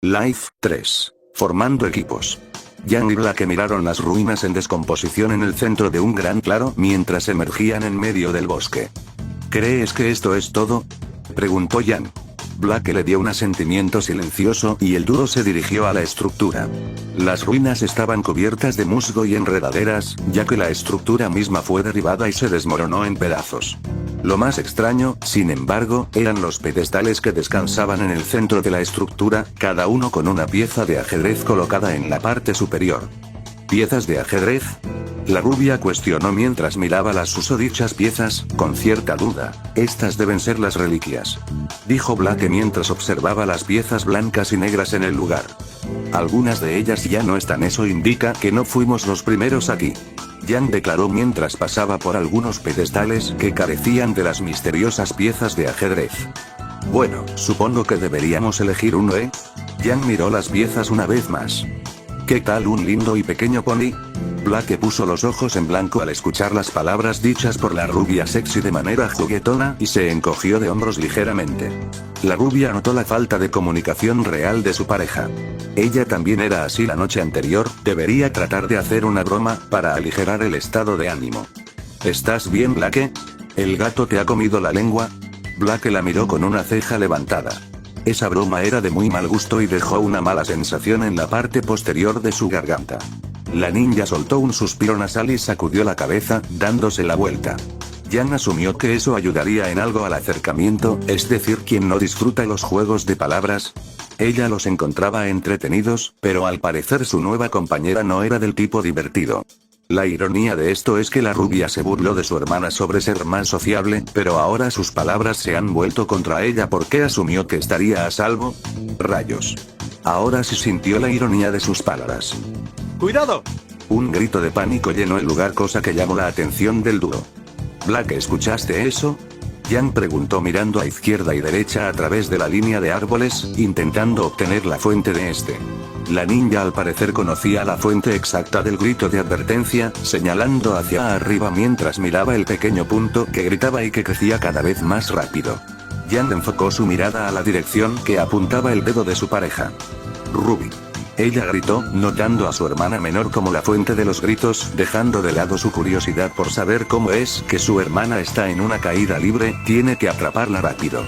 Life 3. Formando equipos. Yang y Blake miraron las ruinas en descomposición en el centro de un gran claro mientras emergían en medio del bosque. ¿Crees que esto es todo?, preguntó Yang. Blake le dio un asentimiento silencioso y el dúo se dirigió a la estructura. Las ruinas estaban cubiertas de musgo y enredaderas, ya que la estructura misma fue derribada y se desmoronó en pedazos. Lo más extraño, sin embargo, eran los pedestales que descansaban en el centro de la estructura, cada uno con una pieza de ajedrez colocada en la parte superior. ¿Piezas de ajedrez?, la rubia cuestionó mientras miraba las susodichas piezas, con cierta duda. Estas deben ser las reliquias, dijo Blake mientras observaba las piezas blancas y negras en el lugar. Algunas de ellas ya no están, eso indica que no fuimos los primeros aquí. Yang declaró mientras pasaba por algunos pedestales que carecían de las misteriosas piezas de ajedrez. Bueno, supongo que deberíamos elegir uno, ¿eh? Yang miró las piezas una vez más. ¿Qué tal un lindo y pequeño pony? Blake puso los ojos en blanco al escuchar las palabras dichas por la rubia sexy de manera juguetona y se encogió de hombros ligeramente. La rubia notó la falta de comunicación real de su pareja. Ella también era así la noche anterior, debería tratar de hacer una broma para aligerar el estado de ánimo. ¿Estás bien, Blake? ¿El gato te ha comido la lengua? Blake la miró con una ceja levantada. Esa broma era de muy mal gusto y dejó una mala sensación en la parte posterior de su garganta. La ninja soltó un suspiro nasal y sacudió la cabeza, dándose la vuelta. Yang asumió que eso ayudaría en algo al acercamiento, es decir, quien no disfruta los juegos de palabras. Ella los encontraba entretenidos, pero al parecer su nueva compañera no era del tipo divertido. La ironía de esto es que la rubia se burló de su hermana sobre ser más sociable, pero ahora sus palabras se han vuelto contra ella porque asumió que estaría a salvo. Rayos. Ahora sí sintió la ironía de sus palabras. ¡Cuidado! Un grito de pánico llenó el lugar, cosa que llamó la atención del dúo. Blake, ¿escuchaste eso?, Yang preguntó mirando a izquierda y derecha a través de la línea de árboles, intentando obtener la fuente de este. La ninja al parecer conocía la fuente exacta del grito de advertencia, señalando hacia arriba mientras miraba el pequeño punto que gritaba y que crecía cada vez más rápido. Yang enfocó su mirada a la dirección que apuntaba el dedo de su pareja. Ruby. Ella gritó, notando a su hermana menor como la fuente de los gritos, dejando de lado su curiosidad por saber cómo es que su hermana está en una caída libre, tiene que atraparla rápido.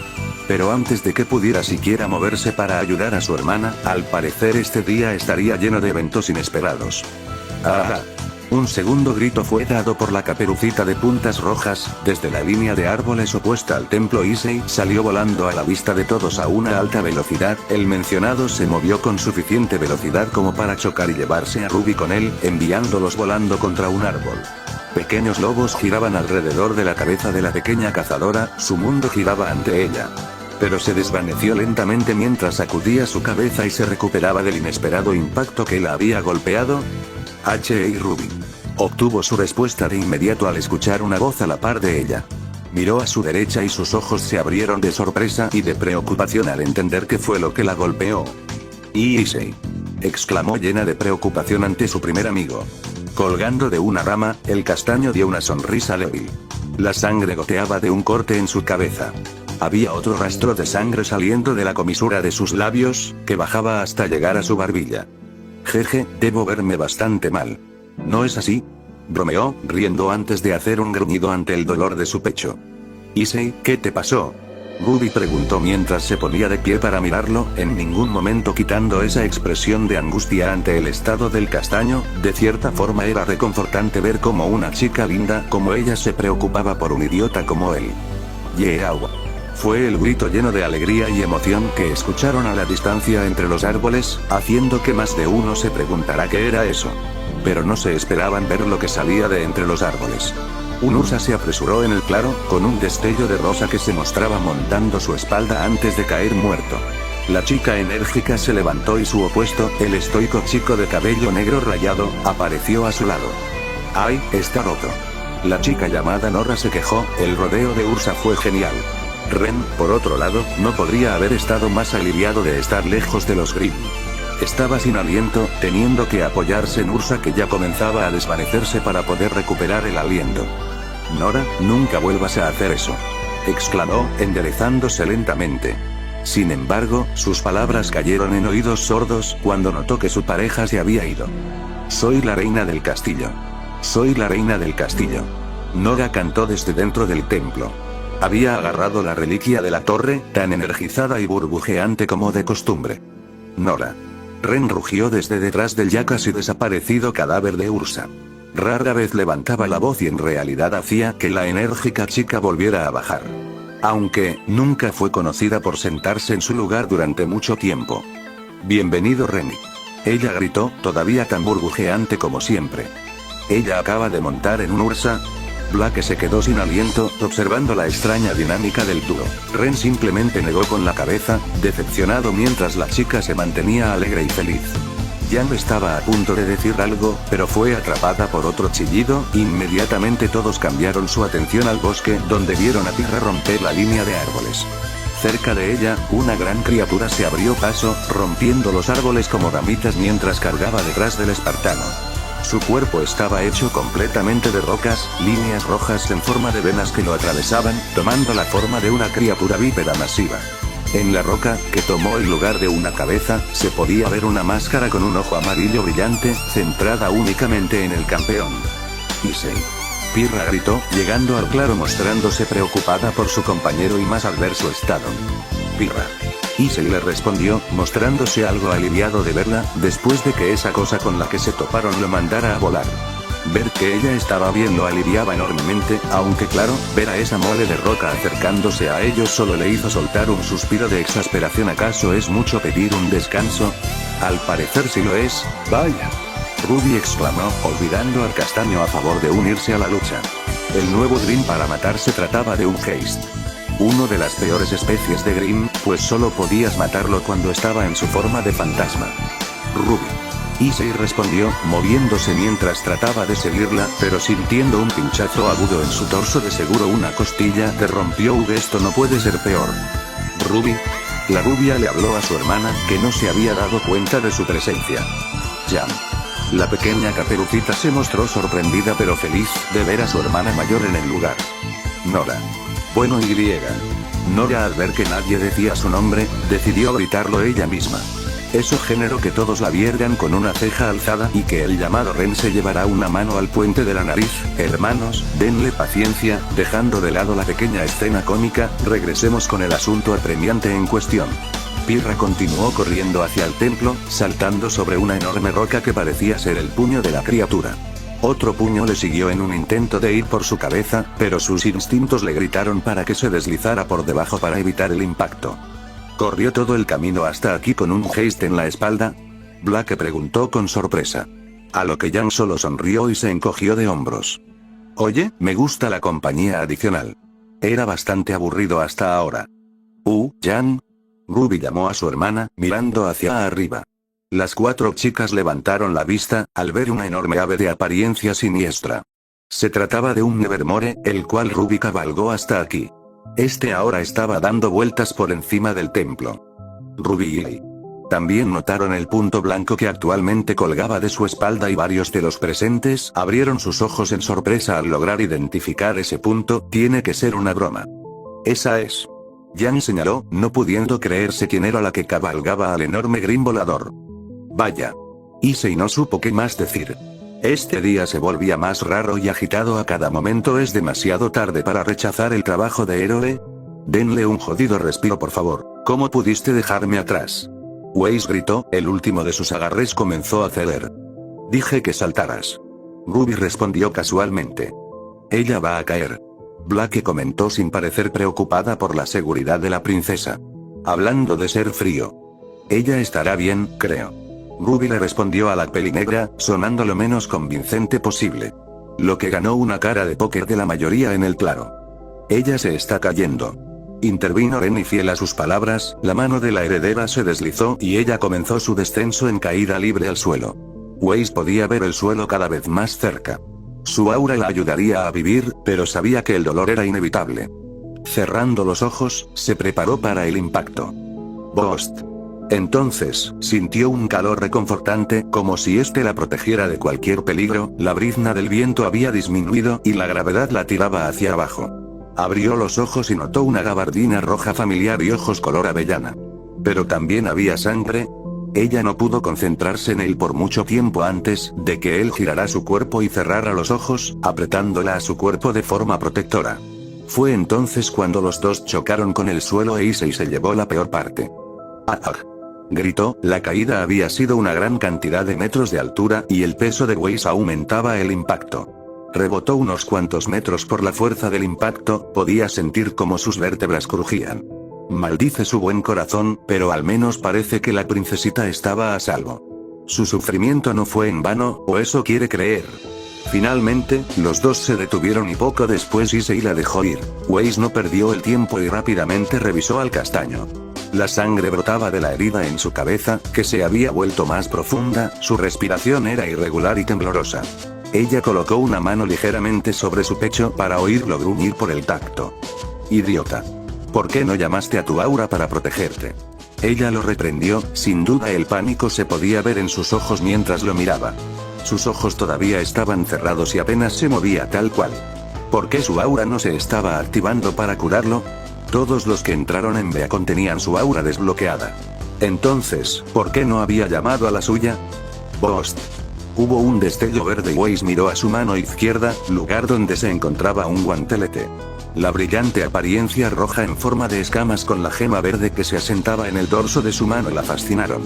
Pero antes de que pudiera siquiera moverse para ayudar a su hermana, al parecer este día estaría lleno de eventos inesperados. ¡Ah! Un segundo grito fue dado por la caperucita de puntas rojas, desde la línea de árboles opuesta al templo Issei, salió volando a la vista de todos a una alta velocidad, el mencionado se movió con suficiente velocidad como para chocar y llevarse a Ruby con él, enviándolos volando contra un árbol. Pequeños lobos giraban alrededor de la cabeza de la pequeña cazadora, su mundo giraba ante ella. Pero se desvaneció lentamente mientras sacudía su cabeza y se recuperaba del inesperado impacto que la había golpeado. Hey Ruby. Obtuvo su respuesta de inmediato al escuchar una voz a la par de ella. Miró a su derecha y sus ojos se abrieron de sorpresa y de preocupación al entender qué fue lo que la golpeó. Issei, exclamó llena de preocupación ante su primer amigo. Colgando de una rama, el castaño dio una sonrisa débil. La sangre goteaba de un corte en su cabeza. Había otro rastro de sangre saliendo de la comisura de sus labios, que bajaba hasta llegar a su barbilla. Jeje, debo verme bastante mal. ¿No es así?, bromeó, riendo antes de hacer un gruñido ante el dolor de su pecho. Issei, ¿qué te pasó?, Ruby preguntó mientras se ponía de pie para mirarlo, en ningún momento quitando esa expresión de angustia ante el estado del castaño. De cierta forma era reconfortante ver cómo una chica linda como ella se preocupaba por un idiota como él. Yeah. Fue el grito lleno de alegría y emoción que escucharon a la distancia entre los árboles, haciendo que más de uno se preguntara qué era eso. Pero no se esperaban ver lo que salía de entre los árboles. Un Ursa se apresuró en el claro, con un destello de rosa que se mostraba montando su espalda antes de caer muerto. La chica enérgica se levantó y su opuesto, el estoico chico de cabello negro rayado, apareció a su lado. ¡Ay, está roto! La chica llamada Nora se quejó, el rodeo de Ursa fue genial. Ren, por otro lado, no podría haber estado más aliviado de estar lejos de los Grimm. Estaba sin aliento, teniendo que apoyarse en Ursa que ya comenzaba a desvanecerse para poder recuperar el aliento. Nora, nunca vuelvas a hacer eso, exclamó, enderezándose lentamente. Sin embargo, sus palabras cayeron en oídos sordos cuando notó que su pareja se había ido. Soy la reina del castillo. Soy la reina del castillo. Nora cantó desde dentro del templo. Había agarrado la reliquia de la torre, tan energizada y burbujeante como de costumbre. Nora. Ren rugió desde detrás del ya casi desaparecido cadáver de Ursa. Rara vez levantaba la voz y en realidad hacía que la enérgica chica volviera a bajar. Aunque, nunca fue conocida por sentarse en su lugar durante mucho tiempo. Bienvenido Renny. Ella gritó, todavía tan burbujeante como siempre. Ella acaba de montar en un Ursa. Black se quedó sin aliento, observando la extraña dinámica del dúo. Ren simplemente negó con la cabeza, decepcionado mientras la chica se mantenía alegre y feliz. Yang estaba a punto de decir algo, pero fue atrapada por otro chillido. Inmediatamente todos cambiaron su atención al bosque, donde vieron a Pirra romper la línea de árboles. Cerca de ella, una gran criatura se abrió paso, rompiendo los árboles como ramitas mientras cargaba detrás del espartano. Su cuerpo estaba hecho completamente de rocas, líneas rojas en forma de venas que lo atravesaban, tomando la forma de una criatura bípeda masiva. En la roca, que tomó el lugar de una cabeza, se podía ver una máscara con un ojo amarillo brillante, centrada únicamente en el campeón. Issei. Pirra gritó, llegando al claro mostrándose preocupada por su compañero y más al ver su estado. Pirra. Issei le respondió, mostrándose algo aliviado de verla, después de que esa cosa con la que se toparon lo mandara a volar. Ver que ella estaba bien lo aliviaba enormemente, aunque claro, ver a esa mole de roca acercándose a ellos solo le hizo soltar un suspiro de exasperación. ¿Acaso es mucho pedir un descanso? Al parecer sí lo es, vaya. Ruby exclamó, olvidando al castaño a favor de unirse a la lucha. El nuevo Dream para matar se trataba de un haste. Uno de las peores especies de Grimm, pues solo podías matarlo cuando estaba en su forma de fantasma. Ruby. Issei respondió, moviéndose mientras trataba de seguirla, pero sintiendo un pinchazo agudo en su torso. De seguro una costilla te rompió. Esto no puede ser peor. Ruby. La rubia le habló a su hermana, que no se había dado cuenta de su presencia. Jam. La pequeña Caperucita se mostró sorprendida pero feliz de ver a su hermana mayor en el lugar. Nora. Bueno Nora, al ver que nadie decía su nombre, decidió gritarlo ella misma. Eso generó que todos la vieran con una ceja alzada y que el llamado Ren se llevará una mano al puente de la nariz. Hermanos, denle paciencia, dejando de lado la pequeña escena cómica, regresemos con el asunto apremiante en cuestión. Pirra continuó corriendo hacia el templo, saltando sobre una enorme roca que parecía ser el puño de la criatura. Otro puño le siguió en un intento de ir por su cabeza, pero sus instintos le gritaron para que se deslizara por debajo para evitar el impacto. ¿Corrió todo el camino hasta aquí con un haste en la espalda? Black preguntó con sorpresa. A lo que Yang solo sonrió y se encogió de hombros. Oye, me gusta la compañía adicional. Era bastante aburrido hasta ahora. Yang. Ruby llamó a su hermana, mirando hacia arriba. Las 4 chicas levantaron la vista, al ver una enorme ave de apariencia siniestra. Se trataba de un Nevermore, el cual Ruby cabalgó hasta aquí. Este ahora estaba dando vueltas por encima del templo. Ruby y Lee también notaron el punto blanco que actualmente colgaba de su espalda y varios de los presentes abrieron sus ojos en sorpresa al lograr identificar ese punto. Tiene que ser una broma. Esa es. Yang señaló, no pudiendo creerse quién era la que cabalgaba al enorme Grimm volador. Vaya. Issei no supo qué más decir. Este día se volvía más raro y agitado a cada momento. ¿Es demasiado tarde para rechazar el trabajo de héroe? Denle un jodido respiro por favor. ¿Cómo pudiste dejarme atrás? Weiss gritó, el último de sus agarres comenzó a ceder. Dije que saltaras. Ruby respondió casualmente. Ella va a caer. Black comentó sin parecer preocupada por la seguridad de la princesa. Hablando de ser frío. Ella estará bien, creo. Ruby le respondió a la pelinegra, sonando lo menos convincente posible. Lo que ganó una cara de póker de la mayoría en el claro. Ella se está cayendo. Intervino Ren y fiel a sus palabras, la mano de la heredera se deslizó y ella comenzó su descenso en caída libre al suelo. Weiss podía ver el suelo cada vez más cerca. Su aura la ayudaría a vivir, pero sabía que el dolor era inevitable. Cerrando los ojos, se preparó para el impacto. Bost. Entonces, sintió un calor reconfortante, como si este la protegiera de cualquier peligro. La brizna del viento había disminuido y la gravedad la tiraba hacia abajo. Abrió los ojos y notó una gabardina roja familiar y ojos color avellana. Pero también había sangre. Ella no pudo concentrarse en él por mucho tiempo antes de que él girara su cuerpo y cerrara los ojos, apretándola a su cuerpo de forma protectora. Fue entonces cuando los dos chocaron con el suelo e Issei se llevó la peor parte. ¡Ah! Gritó, la caída había sido una gran cantidad de metros de altura y el peso de Weiss aumentaba el impacto. Rebotó unos cuantos metros por la fuerza del impacto, podía sentir cómo sus vértebras crujían. Maldice su buen corazón, pero al menos parece que la princesita estaba a salvo. Su sufrimiento no fue en vano, o eso quiere creer. Finalmente, los dos se detuvieron y poco después Issei la dejó ir. Weiss no perdió el tiempo y rápidamente revisó al castaño. La sangre brotaba de la herida en su cabeza, que se había vuelto más profunda, su respiración era irregular y temblorosa. Ella colocó una mano ligeramente sobre su pecho para oírlo gruñir por el tacto. Idiota. ¿Por qué no llamaste a tu aura para protegerte? Ella lo reprendió, sin duda el pánico se podía ver en sus ojos mientras lo miraba. Sus ojos todavía estaban cerrados y apenas se movía tal cual. ¿Por qué su aura no se estaba activando para curarlo? Todos los que entraron en Beacon tenían su aura desbloqueada. Entonces, ¿por qué no había llamado a la suya? Bost. Hubo un destello verde y Weiss miró a su mano izquierda, lugar donde se encontraba un guantelete. La brillante apariencia roja en forma de escamas con la gema verde que se asentaba en el dorso de su mano la fascinaron.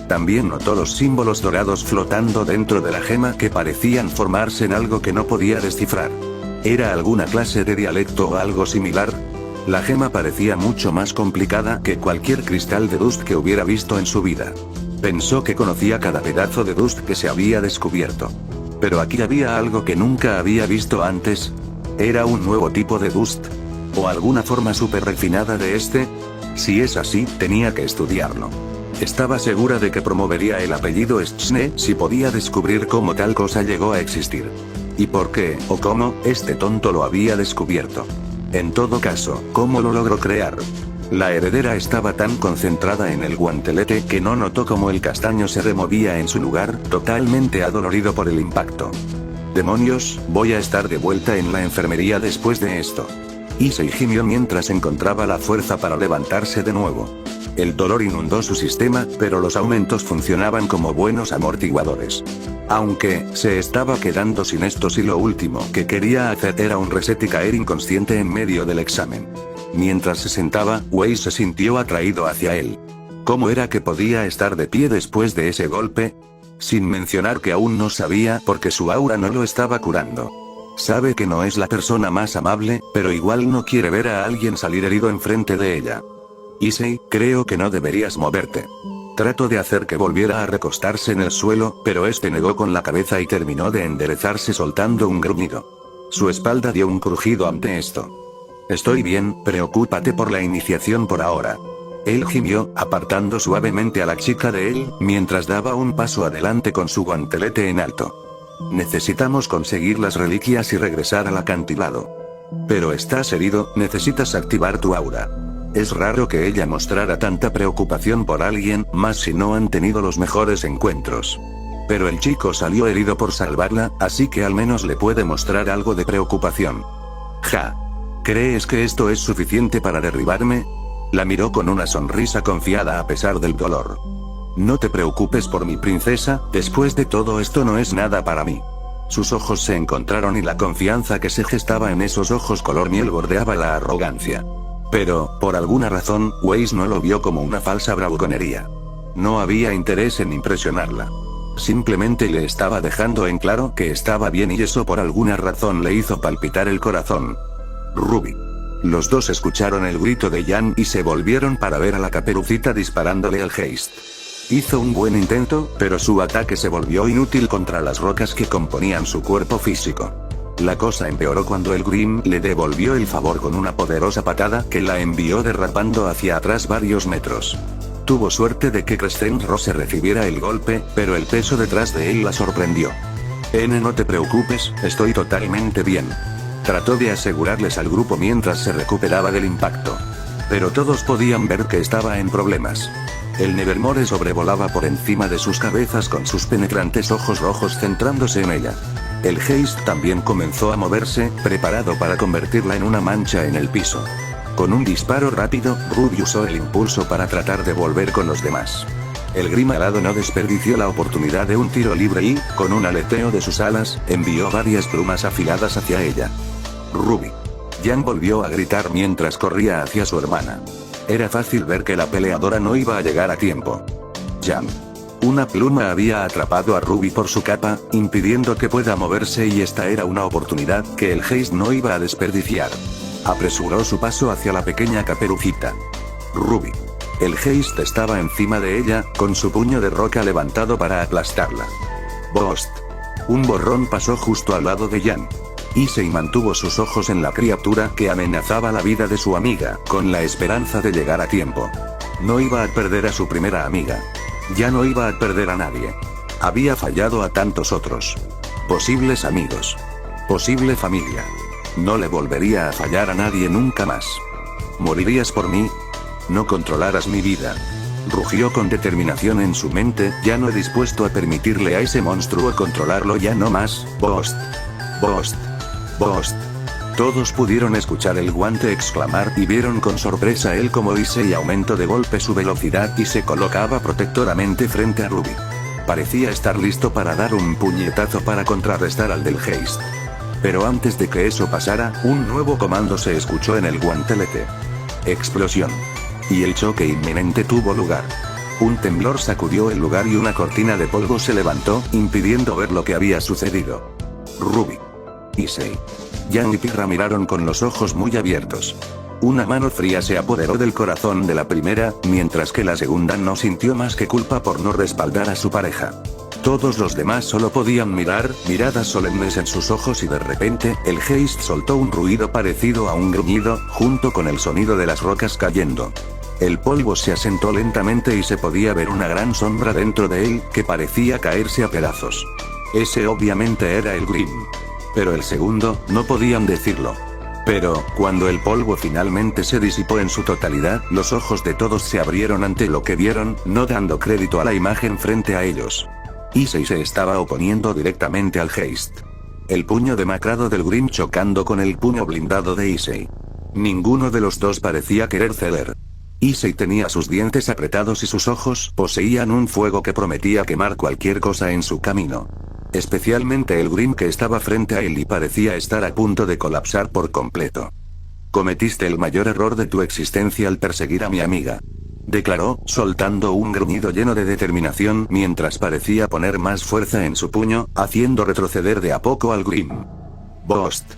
También notó los símbolos dorados flotando dentro de la gema que parecían formarse en algo que no podía descifrar. ¿Era alguna clase de dialecto o algo similar? La gema parecía mucho más complicada que cualquier cristal de Dust que hubiera visto en su vida. Pensó que conocía cada pedazo de Dust que se había descubierto. Pero aquí había algo que nunca había visto antes. ¿Era un nuevo tipo de Dust? ¿O alguna forma súper refinada de este? Si es así, tenía que estudiarlo. Estaba segura de que promovería el apellido Schne si podía descubrir cómo tal cosa llegó a existir. ¿Y por qué, o cómo, este tonto lo había descubierto? En todo caso, ¿cómo lo logró crear? La heredera estaba tan concentrada en el guantelete que no notó cómo el castaño se removía en su lugar, totalmente adolorido por el impacto. Demonios, voy a estar de vuelta en la enfermería después de esto. Issei gimió mientras encontraba la fuerza para levantarse de nuevo. El dolor inundó su sistema, pero los aumentos funcionaban como buenos amortiguadores. Aunque, se estaba quedando sin estos y lo último que quería hacer era un reset y caer inconsciente en medio del examen. Mientras se sentaba, Weiss se sintió atraído hacia él. ¿Cómo era que podía estar de pie después de ese golpe? Sin mencionar que aún no sabía porque su aura no lo estaba curando. Sabe que no es la persona más amable, pero igual no quiere ver a alguien salir herido enfrente de ella. Issei, creo que no deberías moverte. Trató de hacer que volviera a recostarse en el suelo, pero este negó con la cabeza y terminó de enderezarse soltando un gruñido. Su espalda dio un crujido ante esto. Estoy bien, preocúpate por la iniciación por ahora. Él gimió, apartando suavemente a la chica de él, mientras daba un paso adelante con su guantelete en alto. Necesitamos conseguir las reliquias y regresar al acantilado. Pero estás herido, necesitas activar tu aura. Es raro que ella mostrara tanta preocupación por alguien, más si no han tenido los mejores encuentros. Pero el chico salió herido por salvarla, así que al menos le puede mostrar algo de preocupación. Ja. ¿Crees que esto es suficiente para derribarme? La miró con una sonrisa confiada a pesar del dolor. No te preocupes por mi princesa, después de todo esto no es nada para mí. Sus ojos se encontraron y la confianza que se gestaba en esos ojos color miel bordeaba la arrogancia. Pero, por alguna razón, Weiss no lo vio como una falsa bravuconería. No había interés en impresionarla. Simplemente le estaba dejando en claro que estaba bien y eso por alguna razón le hizo palpitar el corazón. Ruby. Los dos escucharon el grito de Jan y se volvieron para ver a la Caperucita disparándole al Geist. Hizo un buen intento, pero su ataque se volvió inútil contra las rocas que componían su cuerpo físico. La cosa empeoró cuando el Grimm le devolvió el favor con una poderosa patada que la envió derrapando hacia atrás varios metros. Tuvo suerte de que Crescent Rose recibiera el golpe, pero el peso detrás de él la sorprendió. No te preocupes, estoy totalmente bien. Trató de asegurarles al grupo mientras se recuperaba del impacto. Pero todos podían ver que estaba en problemas. El Nevermore sobrevolaba por encima de sus cabezas con sus penetrantes ojos rojos centrándose en ella. El Heist también comenzó a moverse, preparado para convertirla en una mancha en el piso. Con un disparo rápido, Ruby usó el impulso para tratar de volver con los demás. El Grim alado no desperdició la oportunidad de un tiro libre y, con un aleteo de sus alas, envió varias plumas afiladas hacia ella. Ruby. Jan volvió a gritar mientras corría hacia su hermana. Era fácil ver que la peleadora no iba a llegar a tiempo. Jan. Una pluma había atrapado a Ruby por su capa, impidiendo que pueda moverse, y esta era una oportunidad que el Heist no iba a desperdiciar. Apresuró su paso hacia la pequeña caperucita. Ruby. El Heist estaba encima de ella, con su puño de roca levantado para aplastarla. Boost. Un borrón pasó justo al lado de Jan. Issei mantuvo sus ojos en la criatura que amenazaba la vida de su amiga, con la esperanza de llegar a tiempo. No iba a perder a su primera amiga. Ya no iba a perder a nadie. Había fallado a tantos otros. Posibles amigos. Posible familia. No le volvería a fallar a nadie nunca más. ¿Morirías por mí? No controlarás mi vida. Rugió con determinación en su mente, ya no dispuesto a permitirle a ese monstruo controlarlo ya no más. Boost. Boost. Boost. Todos pudieron escuchar el guante exclamar y vieron con sorpresa él como Issei aumentó de golpe su velocidad y se colocaba protectoramente frente a Ruby. Parecía estar listo para dar un puñetazo para contrarrestar al del Heist. Pero antes de que eso pasara, un nuevo comando se escuchó en el guantelete. Explosión. Y el choque inminente tuvo lugar. Un temblor sacudió el lugar y una cortina de polvo se levantó, impidiendo ver lo que había sucedido. Ruby. Issei. Jan y Pirra miraron con los ojos muy abiertos. Una mano fría se apoderó del corazón de la primera, mientras que la segunda no sintió más que culpa por no respaldar a su pareja. Todos los demás solo podían mirar, miradas solemnes en sus ojos, y de repente, el Heist soltó un ruido parecido a un gruñido, junto con el sonido de las rocas cayendo. El polvo se asentó lentamente y se podía ver una gran sombra dentro de él, que parecía caerse a pedazos. Ese obviamente era el Grim. Pero el segundo, no podían decirlo. Pero, cuando el polvo finalmente se disipó en su totalidad, los ojos de todos se abrieron ante lo que vieron, no dando crédito a la imagen frente a ellos. Issei se estaba oponiendo directamente al Heist. El puño demacrado del Grim chocando con el puño blindado de Issei. Ninguno de los dos parecía querer ceder. Issei tenía sus dientes apretados y sus ojos poseían un fuego que prometía quemar cualquier cosa en su camino. Especialmente el Grim que estaba frente a él y parecía estar a punto de colapsar por completo. Cometiste el mayor error de tu existencia al perseguir a mi amiga. Declaró, soltando un gruñido lleno de determinación mientras parecía poner más fuerza en su puño, haciendo retroceder de a poco al Grim. Boost.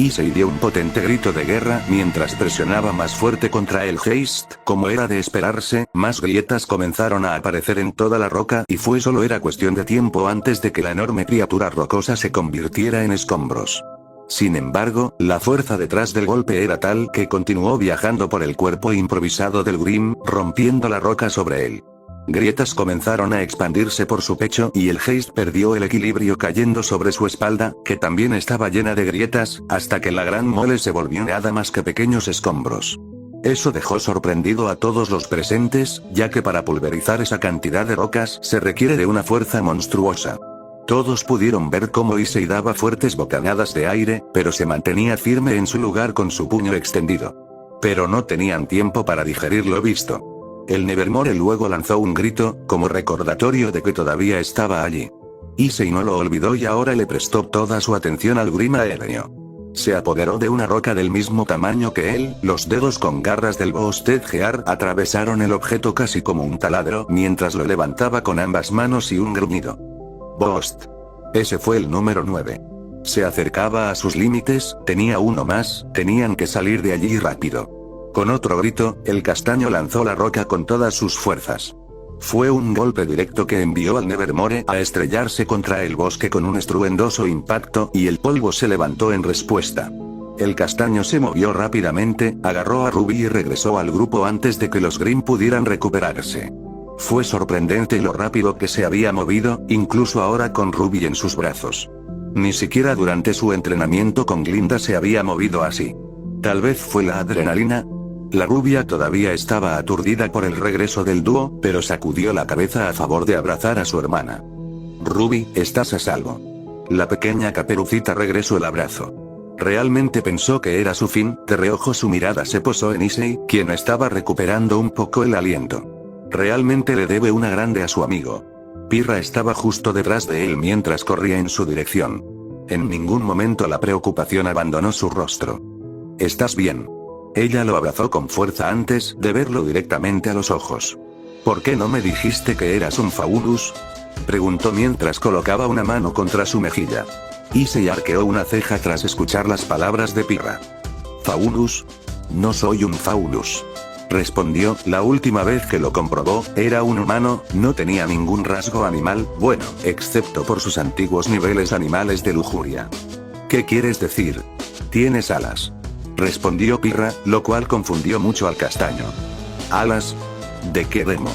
Issei dio un potente grito de guerra mientras presionaba más fuerte contra el Heist. Como era de esperarse, más grietas comenzaron a aparecer en toda la roca y solo era cuestión de tiempo antes de que la enorme criatura rocosa se convirtiera en escombros. Sin embargo, la fuerza detrás del golpe era tal que continuó viajando por el cuerpo improvisado del Grim, rompiendo la roca sobre él. Grietas comenzaron a expandirse por su pecho y el Heist perdió el equilibrio cayendo sobre su espalda, que también estaba llena de grietas, hasta que la gran mole se volvió nada más que pequeños escombros. Eso dejó sorprendido a todos los presentes, ya que para pulverizar esa cantidad de rocas se requiere de una fuerza monstruosa. Todos pudieron ver cómo Issei daba fuertes bocanadas de aire, pero se mantenía firme en su lugar con su puño extendido. Pero no tenían tiempo para digerir lo visto. El Nevermore luego lanzó un grito, como recordatorio de que todavía estaba allí. Issei no lo olvidó y ahora le prestó toda su atención al Grim aéreo. Se apoderó de una roca del mismo tamaño que él, los dedos con garras del Boosted Gear atravesaron el objeto casi como un taladro mientras lo levantaba con ambas manos y un gruñido. Boost. Ese fue el número 9. Se acercaba a sus límites, tenía uno más, tenían que salir de allí rápido. Con otro grito, el castaño lanzó la roca con todas sus fuerzas. Fue un golpe directo que envió al Nevermore a estrellarse contra el bosque con un estruendoso impacto y el polvo se levantó en respuesta. El castaño se movió rápidamente, agarró a Ruby y regresó al grupo antes de que los Grim pudieran recuperarse. Fue sorprendente lo rápido que se había movido, incluso ahora con Ruby en sus brazos. Ni siquiera durante su entrenamiento con Glinda se había movido así. Tal vez fue la adrenalina. La rubia todavía estaba aturdida por el regreso del dúo, pero sacudió la cabeza a favor de abrazar a su hermana. Ruby, estás a salvo. La pequeña Caperucita regresó el abrazo. Realmente pensó que era su fin, de reojo su mirada se posó en Issei, quien estaba recuperando un poco el aliento. Realmente le debe una grande a su amigo. Pirra estaba justo detrás de él mientras corría en su dirección. En ningún momento la preocupación abandonó su rostro. ¿Estás bien? Ella lo abrazó con fuerza antes de verlo directamente a los ojos. ¿Por qué no me dijiste que eras un Faunus? Preguntó mientras colocaba una mano contra su mejilla. Issei arqueó una ceja tras escuchar las palabras de Pirra. ¿Faunus? No soy un Faunus. Respondió, la última vez que lo comprobó, era un humano, no tenía ningún rasgo animal, bueno, excepto por sus antiguos niveles animales de lujuria. ¿Qué quieres decir? Tienes alas. Respondió Pirra, lo cual confundió mucho al castaño. ¿Alas? ¿De qué demo?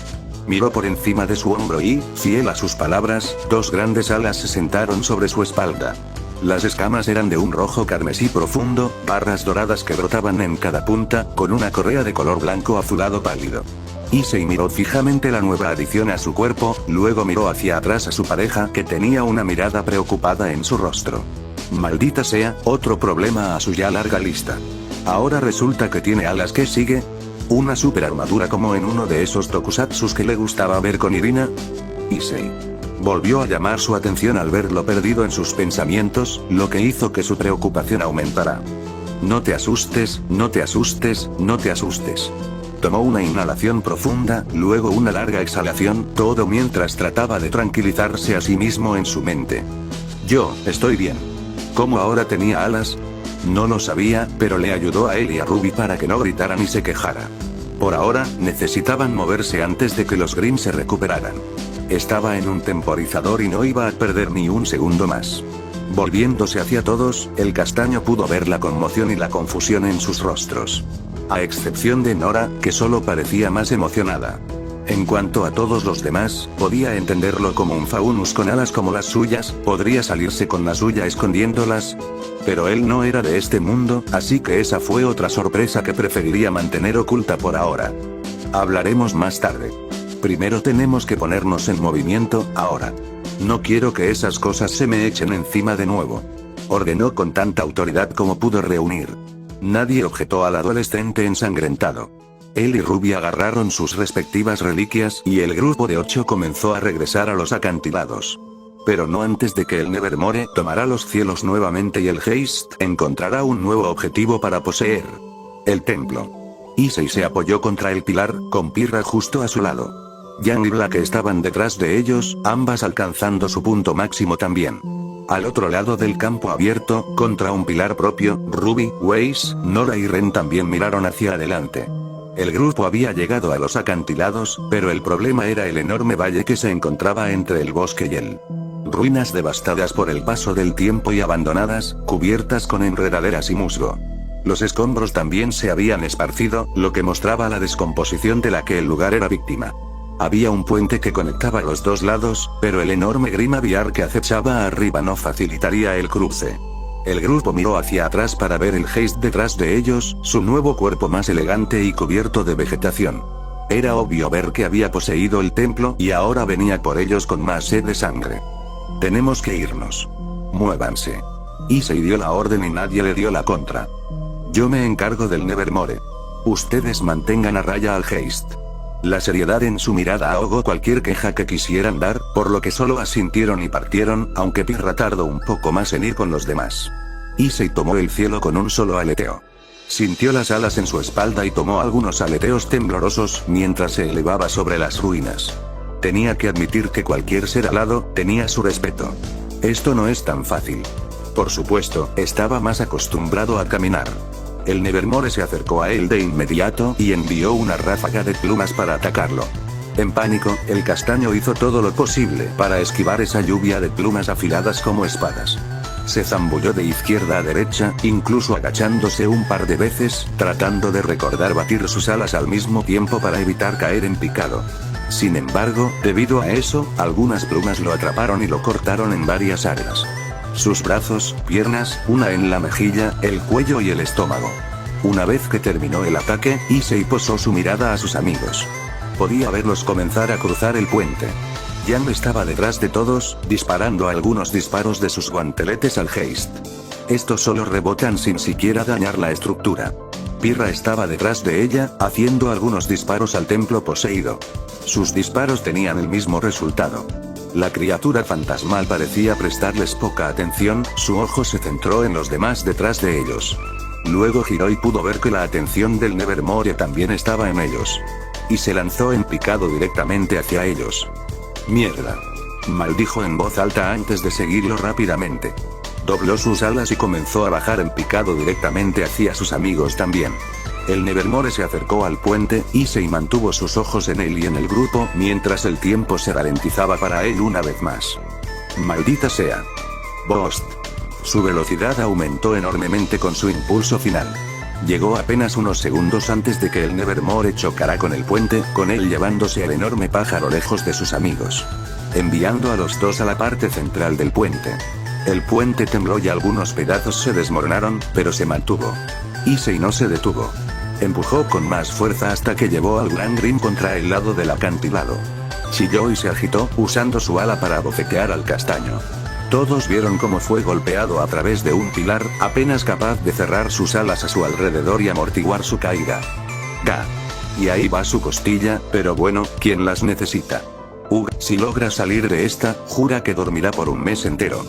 Miró por encima de su hombro y, fiel a sus palabras, dos grandes alas se sentaron sobre su espalda. Las escamas eran de un rojo carmesí profundo, barras doradas que brotaban en cada punta, con una correa de color blanco azulado pálido. Issei miró fijamente la nueva adición a su cuerpo, luego miró hacia atrás a su pareja que tenía una mirada preocupada en su rostro. Maldita sea, otro problema a su ya larga lista. Ahora resulta que tiene alas. ¿Qué sigue? ¿Una super armadura como en uno de esos tokusatsus que le gustaba ver con Irina? Issei volvió a llamar su atención al verlo perdido en sus pensamientos, lo que hizo que su preocupación aumentara. No te asustes, no te asustes, no te asustes. Tomó una inhalación profunda, luego una larga exhalación, todo mientras trataba de tranquilizarse a sí mismo en su mente. Yo, estoy bien. ¿Cómo ahora tenía alas? No lo sabía, pero le ayudó a él y a Ruby para que no gritaran y se quejara. Por ahora, necesitaban moverse antes de que los Grimm se recuperaran. Estaba en un temporizador y no iba a perder ni un segundo más. Volviéndose hacia todos, el castaño pudo ver la conmoción y la confusión en sus rostros. A excepción de Nora, que solo parecía más emocionada. En cuanto a todos los demás, podía entenderlo como un Faunus con alas como las suyas, podría salirse con la suya escondiéndolas. Pero él no era de este mundo, así que esa fue otra sorpresa que preferiría mantener oculta por ahora. Hablaremos más tarde. Primero tenemos que ponernos en movimiento, ahora. No quiero que esas cosas se me echen encima de nuevo. Ordenó con tanta autoridad como pudo reunir. Nadie objetó al adolescente ensangrentado. Él y Ruby agarraron sus respectivas reliquias y el grupo de 8 comenzó a regresar a los acantilados. Pero no antes de que el Nevermore tomara los cielos nuevamente y el Haste encontrará un nuevo objetivo para poseer. El templo. Issei se apoyó contra el pilar, con Pirra justo a su lado. Yang y Black estaban detrás de ellos, ambas alcanzando su punto máximo también. Al otro lado del campo abierto, contra un pilar propio, Ruby, Weiss, Nora y Ren también miraron hacia adelante. El grupo había llegado a los acantilados, pero el problema era el enorme valle que se encontraba entre el bosque y él. Ruinas devastadas por el paso del tiempo y abandonadas, cubiertas con enredaderas y musgo. Los escombros también se habían esparcido, lo que mostraba la descomposición de la que el lugar era víctima. Había un puente que conectaba los dos lados, pero el enorme Grim Aviar que acechaba arriba no facilitaría el cruce. El grupo miró hacia atrás para ver el Haste detrás de ellos, su nuevo cuerpo más elegante y cubierto de vegetación. Era obvio ver que había poseído el templo y ahora venía por ellos con más sed de sangre. Tenemos que irnos. Muévanse. Issei dio la orden y nadie le dio la contra. Yo me encargo del Nevermore. Ustedes mantengan a raya al Haste. La seriedad en su mirada ahogó cualquier queja que quisieran dar, por lo que solo asintieron y partieron, aunque Pirra tardó un poco más en ir con los demás. Issei tomó el cielo con un solo aleteo. Sintió las alas en su espalda y tomó algunos aleteos temblorosos mientras se elevaba sobre las ruinas. Tenía que admitir que cualquier ser alado tenía su respeto. Esto no es tan fácil. Por supuesto, estaba más acostumbrado a caminar. El Nevermore se acercó a él de inmediato y envió una ráfaga de plumas para atacarlo. En pánico, el castaño hizo todo lo posible para esquivar esa lluvia de plumas afiladas como espadas. Se zambulló de izquierda a derecha, incluso agachándose un par de veces, tratando de recordar batir sus alas al mismo tiempo para evitar caer en picado. Sin embargo, debido a eso, algunas plumas lo atraparon y lo cortaron en varias áreas. Sus brazos, piernas, una en la mejilla, el cuello y el estómago. Una vez que terminó el ataque, Issei posó su mirada a sus amigos. Podía verlos comenzar a cruzar el puente. Yang estaba detrás de todos, disparando algunos disparos de sus guanteletes al Heist. Estos solo rebotan sin siquiera dañar la estructura. Pirra estaba detrás de ella, haciendo algunos disparos al templo poseído. Sus disparos tenían el mismo resultado. La criatura fantasmal parecía prestarles poca atención, su ojo se centró en los demás detrás de ellos. Luego giró y pudo ver que la atención del Nevermore también estaba en ellos. Y se lanzó en picado directamente hacia ellos. «Mierda», maldijo en voz alta antes de seguirlo rápidamente. Dobló sus alas y comenzó a bajar en picado directamente hacia sus amigos también. El Nevermore se acercó al puente, Issei mantuvo sus ojos en él y en el grupo, mientras el tiempo se ralentizaba para él una vez más. «Maldita sea». Bost. Su velocidad aumentó enormemente con su impulso final. Llegó apenas unos segundos antes de que el Nevermore chocara con el puente, con él llevándose al enorme pájaro lejos de sus amigos. Enviando a los dos a la parte central del puente. El puente tembló y algunos pedazos se desmoronaron, pero se mantuvo. Issei no se detuvo. Empujó con más fuerza hasta que llevó al Gran Grim contra el lado del acantilado. Chilló y se agitó, usando su ala para bofetear al castaño. Todos vieron cómo fue golpeado a través de un pilar, apenas capaz de cerrar sus alas a su alrededor y amortiguar su caída. ¡Ga! Y ahí va su costilla, pero bueno, ¿quién las necesita? Si logra salir de esta, jura que dormirá por un mes entero.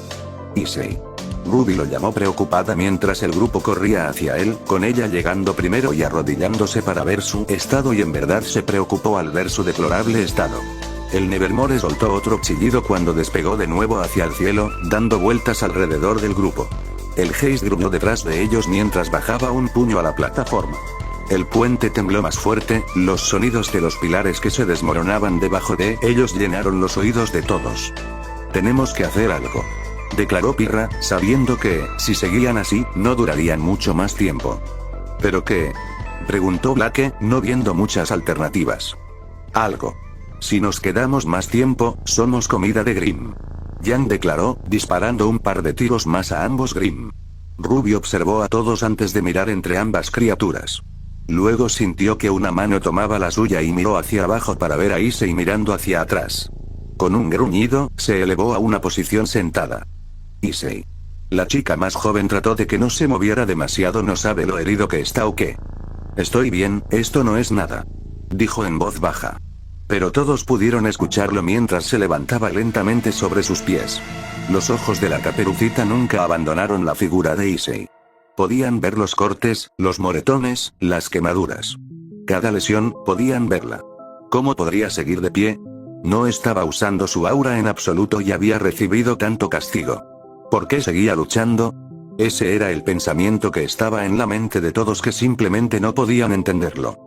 Issei. Ruby lo llamó preocupada mientras el grupo corría hacia él, con ella llegando primero y arrodillándose para ver su estado y en verdad se preocupó al ver su deplorable estado. El Nevermore soltó otro chillido cuando despegó de nuevo hacia el cielo, dando vueltas alrededor del grupo. El Heist gruñó detrás de ellos mientras bajaba un puño a la plataforma. El puente tembló más fuerte, los sonidos de los pilares que se desmoronaban debajo de ellos llenaron los oídos de todos. «Tenemos que hacer algo», declaró Pirra, sabiendo que, si seguían así, no durarían mucho más tiempo. ¿Pero qué?, preguntó Blake, no viendo muchas alternativas. «Algo. Si nos quedamos más tiempo, somos comida de Grim», Yang declaró, disparando un par de tiros más a ambos Grim. Ruby observó a todos antes de mirar entre ambas criaturas. Luego sintió que una mano tomaba la suya y miró hacia abajo para ver a Issei mirando hacia atrás. Con un gruñido, se elevó a una posición sentada. Issei. La chica más joven trató de que no se moviera demasiado, no sabe lo herido que está o qué. «Estoy bien, esto no es nada», dijo en voz baja. Pero todos pudieron escucharlo mientras se levantaba lentamente sobre sus pies. Los ojos de la Caperucita nunca abandonaron la figura de Issei. Podían ver los cortes, los moretones, las quemaduras. Cada lesión, podían verla. ¿Cómo podría seguir de pie? No estaba usando su aura en absoluto y había recibido tanto castigo. ¿Por qué seguía luchando? Ese era el pensamiento que estaba en la mente de todos, que simplemente no podían entenderlo.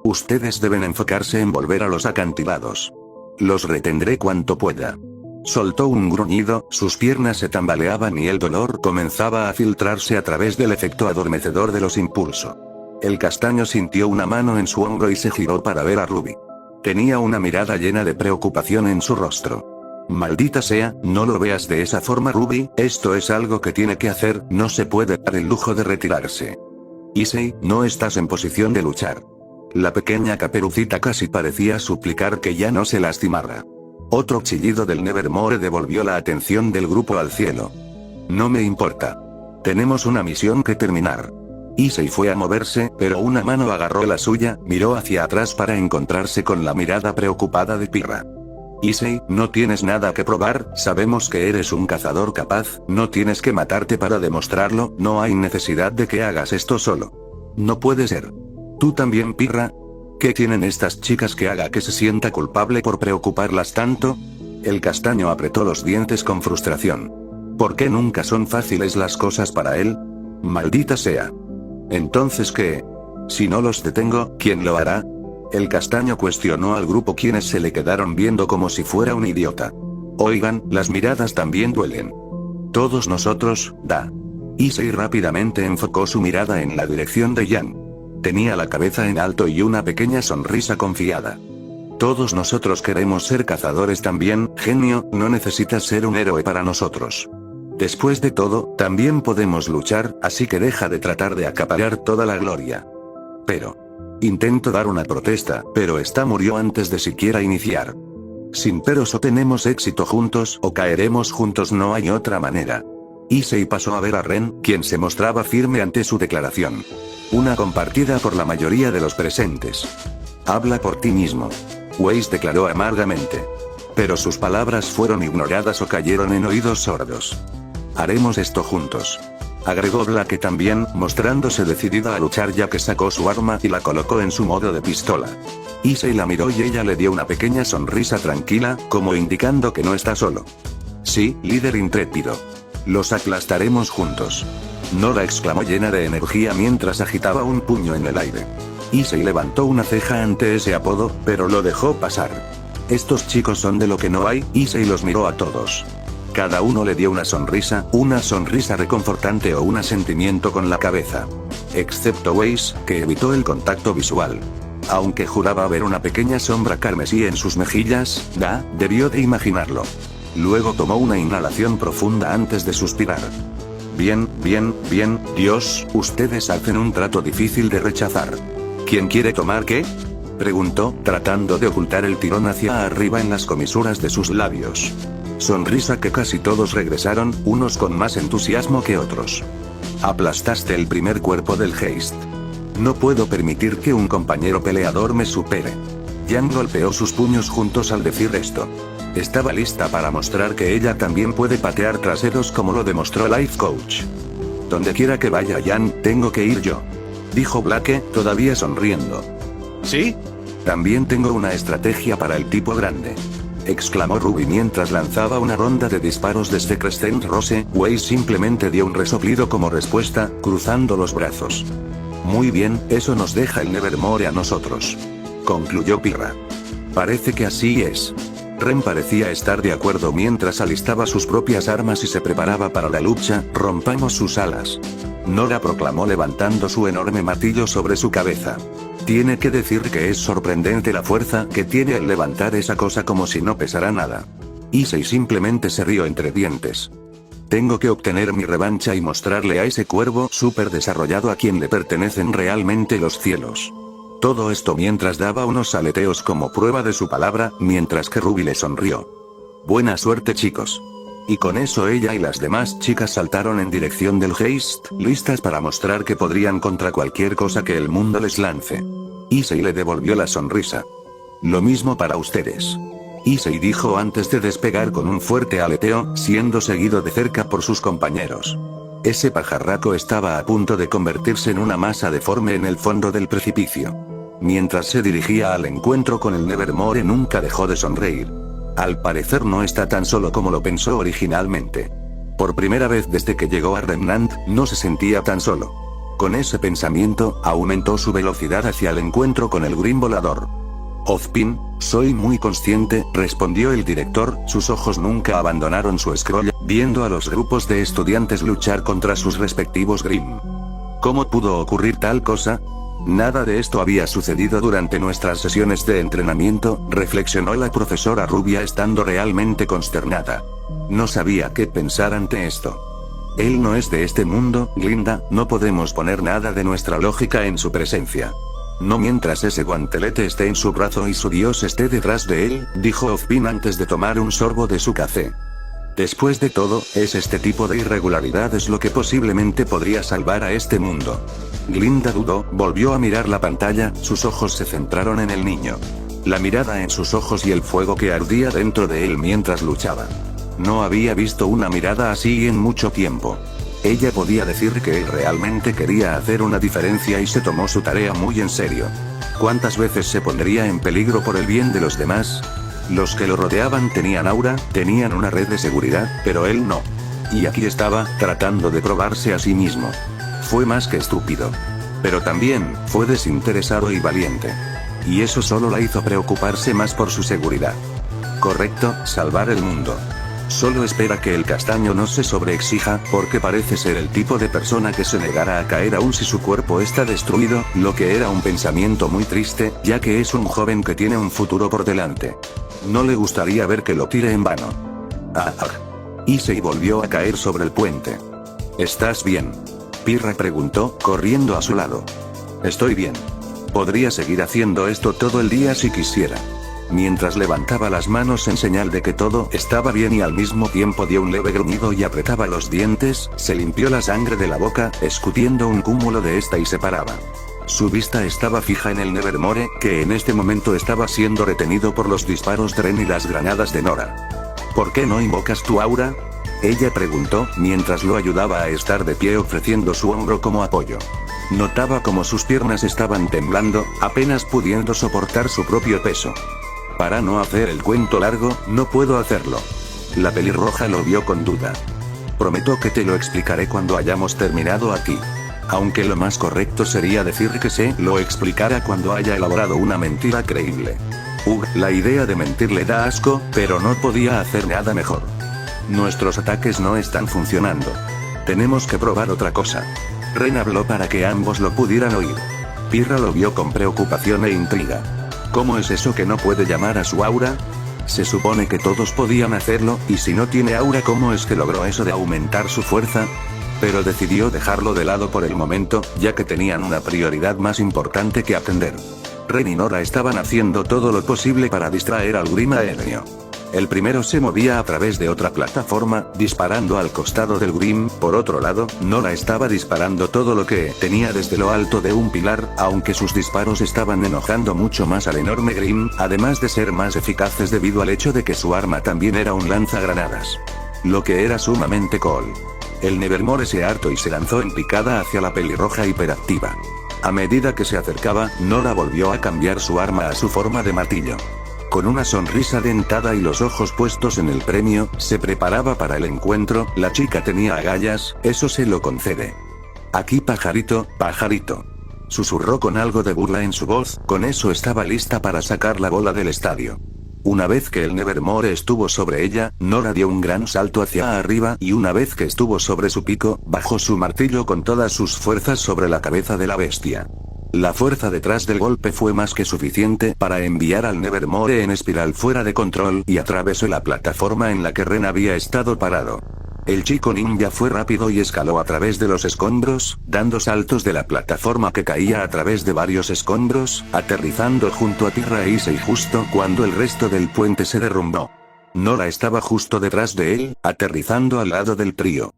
«Ustedes deben enfocarse en volver a los acantilados. Los retendré cuanto pueda». Soltó un gruñido, sus piernas se tambaleaban y el dolor comenzaba a filtrarse a través del efecto adormecedor de los impulsos. El castaño sintió una mano en su hombro y se giró para ver a Ruby. Tenía una mirada llena de preocupación en su rostro. «Maldita sea, no lo veas de esa forma, Ruby, esto es algo que tiene que hacer, no se puede dar el lujo de retirarse. Issei, no estás en posición de luchar». La pequeña Caperucita casi parecía suplicar que ya no se lastimara. Otro chillido del Nevermore devolvió la atención del grupo al cielo. «No me importa. Tenemos una misión que terminar». Issei fue a moverse, pero una mano agarró la suya, miró hacia atrás para encontrarse con la mirada preocupada de Pirra. «Issei, no tienes nada que probar, sabemos que eres un cazador capaz, no tienes que matarte para demostrarlo, no hay necesidad de que hagas esto solo. No puede ser. ¿Tú también, Pirra? ¿Qué tienen estas chicas que haga que se sienta culpable por preocuparlas tanto?» El castaño apretó los dientes con frustración. ¿Por qué nunca son fáciles las cosas para él? «Maldita sea». «¿Entonces qué? Si no los detengo, ¿quién lo hará?» El castaño cuestionó al grupo, quienes se le quedaron viendo como si fuera un idiota. «Oigan, las miradas también duelen. Todos nosotros, da». Issei rápidamente enfocó su mirada en la dirección de Yang. Tenía la cabeza en alto y una pequeña sonrisa confiada. «Todos nosotros queremos ser cazadores también, genio, no necesitas ser un héroe para nosotros. Después de todo, también podemos luchar, así que deja de tratar de acaparar toda la gloria». «Pero». Intento dar una protesta, pero esta murió antes de siquiera iniciar. Sin peros, o tenemos éxito juntos o caeremos juntos, no hay otra manera. Issei pasó a ver a Ren, quien se mostraba firme ante su declaración. Una compartida por la mayoría de los presentes. Habla por ti mismo. Weiss declaró amargamente. Pero sus palabras fueron ignoradas o cayeron en oídos sordos. Haremos esto juntos. Agregó Blake también, mostrándose decidida a luchar, ya que sacó su arma y la colocó en su modo de pistola. Issei la miró y ella le dio una pequeña sonrisa tranquila, como indicando que no está solo. Sí, líder intrépido. Los aplastaremos juntos. Nora exclamó llena de energía mientras agitaba un puño en el aire. Issei levantó una ceja ante ese apodo, pero lo dejó pasar. Estos chicos son de lo que no hay. Issei los miró a todos. Cada uno le dio una sonrisa reconfortante o un asentimiento con la cabeza. Excepto Weiss, que evitó el contacto visual. Aunque juraba ver una pequeña sombra carmesí en sus mejillas, debió de imaginarlo. Luego tomó una inhalación profunda antes de suspirar. Bien, Dios, ustedes hacen un trato difícil de rechazar. ¿Quién quiere tomar qué? Preguntó, tratando de ocultar el tirón hacia arriba en las comisuras de sus labios. Sonrisa que casi todos regresaron, unos con más entusiasmo que otros. Aplastaste el primer cuerpo del Heist. No puedo permitir que un compañero peleador me supere. Yang golpeó sus puños juntos al decir esto. Estaba lista para mostrar que ella también puede patear traseros, como lo demostró Life Coach. Donde quiera que vaya Yang, tengo que ir yo. Dijo Blake, todavía sonriendo. ¿Sí? También tengo una estrategia para el tipo grande. Exclamó Ruby mientras lanzaba una ronda de disparos desde Crescent Rose. Weiss simplemente dio un resoplido como respuesta, cruzando los brazos. Muy bien, eso nos deja el Nevermore a nosotros. Concluyó Pirra. Parece que así es. Ren parecía estar de acuerdo mientras alistaba sus propias armas y se preparaba para la lucha. Rompamos sus alas. Nora proclamó levantando su enorme martillo sobre su cabeza. Tiene que decir que es sorprendente la fuerza que tiene al levantar esa cosa como si no pesara nada. Issei simplemente se rió entre dientes. Tengo que obtener mi revancha y mostrarle a ese cuervo súper desarrollado a quien le pertenecen realmente los cielos. Todo esto mientras daba unos aleteos como prueba de su palabra, mientras que Ruby le sonrió. Buena suerte, chicos. Y con eso ella y las demás chicas saltaron en dirección del Heist, listas para mostrar que podrían contra cualquier cosa que el mundo les lance. Issei le devolvió la sonrisa. Lo mismo para ustedes. Issei dijo antes de despegar con un fuerte aleteo, siendo seguido de cerca por sus compañeros. Ese pajarraco estaba a punto de convertirse en una masa deforme en el fondo del precipicio. Mientras se dirigía al encuentro con el Nevermore, nunca dejó de sonreír. Al parecer no está tan solo como lo pensó originalmente. Por primera vez desde que llegó a Remnant, no se sentía tan solo. Con ese pensamiento, aumentó su velocidad hacia el encuentro con el Grim Volador. Ozpin, soy muy consciente, respondió el director, sus ojos nunca abandonaron su scroll, viendo a los grupos de estudiantes luchar contra sus respectivos Grim. ¿Cómo pudo ocurrir tal cosa? Nada de esto había sucedido durante nuestras sesiones de entrenamiento, reflexionó la profesora rubia estando realmente consternada. No sabía qué pensar ante esto. Él no es de este mundo, Glinda, no podemos poner nada de nuestra lógica en su presencia. No mientras ese guantelete esté en su brazo y su dios esté detrás de él, dijo Ozpin antes de tomar un sorbo de su café. Después de todo, es este tipo de irregularidades lo que posiblemente podría salvar a este mundo. Glinda dudó, volvió a mirar la pantalla, sus ojos se centraron en el niño. La mirada en sus ojos y el fuego que ardía dentro de él mientras luchaba. No había visto una mirada así en mucho tiempo. Ella podía decir que él realmente quería hacer una diferencia y se tomó su tarea muy en serio. ¿Cuántas veces se pondría en peligro por el bien de los demás? Los que lo rodeaban tenían aura, tenían una red de seguridad, pero él no. Y aquí estaba, tratando de probarse a sí mismo. Fue más que estúpido. Pero también, fue desinteresado y valiente. Y eso solo la hizo preocuparse más por su seguridad. Correcto, salvar el mundo. Solo espera que el castaño no se sobreexija, porque parece ser el tipo de persona que se negará a caer aún si su cuerpo está destruido, lo que era un pensamiento muy triste, ya que es un joven que tiene un futuro por delante. No le gustaría ver que lo tire en vano. Issei volvió a caer sobre el puente. ¿Estás bien? Pirra preguntó, corriendo a su lado. Estoy bien. Podría seguir haciendo esto todo el día si quisiera. Mientras levantaba las manos en señal de que todo estaba bien y al mismo tiempo dio un leve gruñido y apretaba los dientes, se limpió la sangre de la boca, escupiendo un cúmulo de esta y se paraba. Su vista estaba fija en el Nevermore, que en este momento estaba siendo retenido por los disparos de Ren y las granadas de Nora. ¿Por qué no invocas tu aura? Ella preguntó, mientras lo ayudaba a estar de pie ofreciendo su hombro como apoyo. Notaba como sus piernas estaban temblando, apenas pudiendo soportar su propio peso. Para no hacer el cuento largo, no puedo hacerlo. La pelirroja lo vio con duda. Prometo que te lo explicaré cuando hayamos terminado aquí. Aunque lo más correcto sería decir que se lo explicara cuando haya elaborado una mentira creíble. La idea de mentir le da asco, pero no podía hacer nada mejor. Nuestros ataques no están funcionando. Tenemos que probar otra cosa. Ren habló para que ambos lo pudieran oír. Pirra lo vio con preocupación e intriga. ¿Cómo es eso que no puede llamar a su aura? Se supone que todos podían hacerlo, y si no tiene aura, ¿cómo es que logró eso de aumentar su fuerza? Pero decidió dejarlo de lado por el momento, ya que tenían una prioridad más importante que atender. Ren y Nora estaban haciendo todo lo posible para distraer al Grim aéreo. El primero se movía a través de otra plataforma, disparando al costado del Grim. Por otro lado, Nora estaba disparando todo lo que tenía desde lo alto de un pilar, aunque sus disparos estaban enojando mucho más al enorme Grim, además de ser más eficaces debido al hecho de que su arma también era un lanzagranadas. Lo que era sumamente cool. El Nevermore se hartó y se lanzó en picada hacia la pelirroja hiperactiva. A medida que se acercaba, Nora volvió a cambiar su arma a su forma de martillo. Con una sonrisa dentada y los ojos puestos en el premio, se preparaba para el encuentro. La chica tenía agallas, eso se lo concede. Aquí pajarito, pajarito. Susurró con algo de burla en su voz, con eso estaba lista para sacar la bola del estadio. Una vez que el Nevermore estuvo sobre ella, Nora dio un gran salto hacia arriba y una vez que estuvo sobre su pico, bajó su martillo con todas sus fuerzas sobre la cabeza de la bestia. La fuerza detrás del golpe fue más que suficiente para enviar al Nevermore en espiral fuera de control y atravesó la plataforma en la que Ren había estado parado. El chico ninja fue rápido y escaló a través de los escombros, dando saltos de la plataforma que caía a través de varios escombros, aterrizando junto a Pirra e Issei justo cuando el resto del puente se derrumbó. Nora estaba justo detrás de él, aterrizando al lado del trío.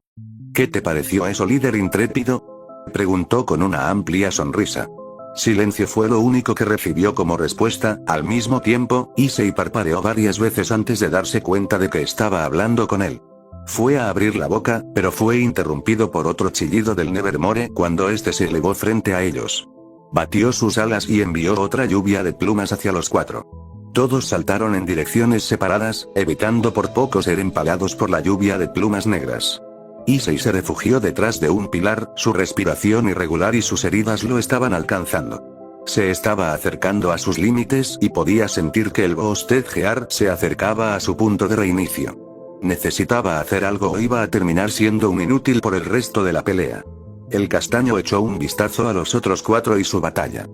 ¿Qué te pareció eso, líder intrépido? Preguntó con una amplia sonrisa. Silencio fue lo único que recibió como respuesta. Al mismo tiempo, Issei parpadeó varias veces antes de darse cuenta de que estaba hablando con él. Fue a abrir la boca, pero fue interrumpido por otro chillido del Nevermore cuando este se elevó frente a ellos. Batió sus alas y envió otra lluvia de plumas hacia los cuatro. Todos saltaron en direcciones separadas, evitando por poco ser empalados por la lluvia de plumas negras. Issei se refugió detrás de un pilar, su respiración irregular y sus heridas lo estaban alcanzando. Se estaba acercando a sus límites y podía sentir que el Boosted Gear se acercaba a su punto de reinicio. Necesitaba hacer algo o iba a terminar siendo un inútil por el resto de la pelea. El castaño echó un vistazo a los otros cuatro y su batalla.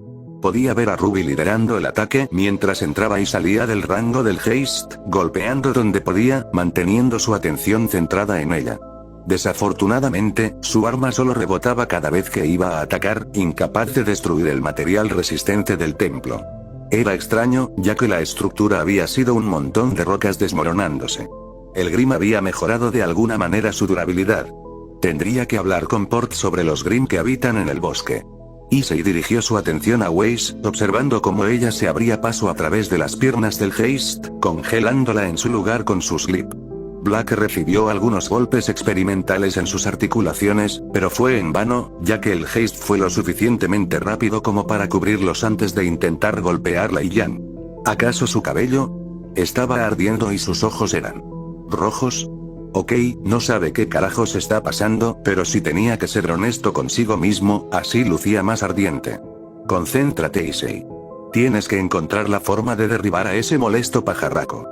Podía ver a Ruby liderando el ataque mientras entraba y salía del rango del haste, golpeando donde podía, manteniendo su atención centrada en ella. Desafortunadamente, su arma solo rebotaba cada vez que iba a atacar, incapaz de destruir el material resistente del templo. Era extraño, ya que la estructura había sido un montón de rocas desmoronándose. El Grim había mejorado de alguna manera su durabilidad. Tendría que hablar con Port sobre los Grim que habitan en el bosque. Issei dirigió su atención a Weiss, observando cómo ella se abría paso a través de las piernas del haste, congelándola en su lugar con su slip. Black recibió algunos golpes experimentales en sus articulaciones, pero fue en vano, ya que el haste fue lo suficientemente rápido como para cubrirlos antes de intentar golpearla y Yan. ¿Acaso su cabello? Estaba ardiendo y sus ojos eran rojos. Ok, no sabe qué carajos está pasando, pero si tenía que ser honesto consigo mismo, así lucía más ardiente. Concéntrate, Issei. Tienes que encontrar la forma de derribar a ese molesto pajarraco.